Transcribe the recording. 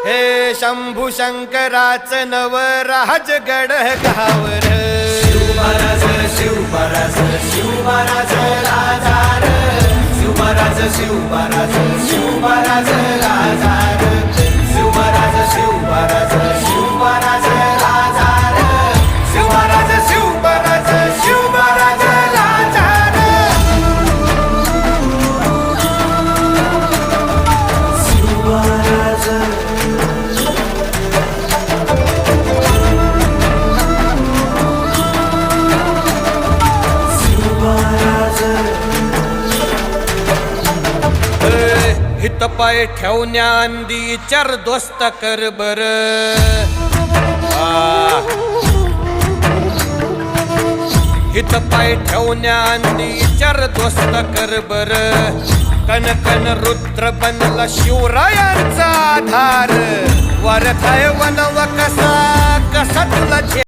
हे शंभू शंकराचं नवराज गड गावर शिवमहाराज शिवमहाराज शिवमहाराज राजार शिवमहाराज शिवमहाराज शिवमहाराज राजार शिवमहाराज शिवमहाराज शिवमहाराज राजार शिवमहाराज शिवमहाराज शिवमहाराज राजार शिवमहाराज हित पाय ठेवण्या अंदी चार दोस्त कर बर हित पाय ठेवण्या अंदी चार दोस्त कर बर कन कन रुद्र बनला शिवरायांचा आधार वरथाय वनव कसा कसा तुला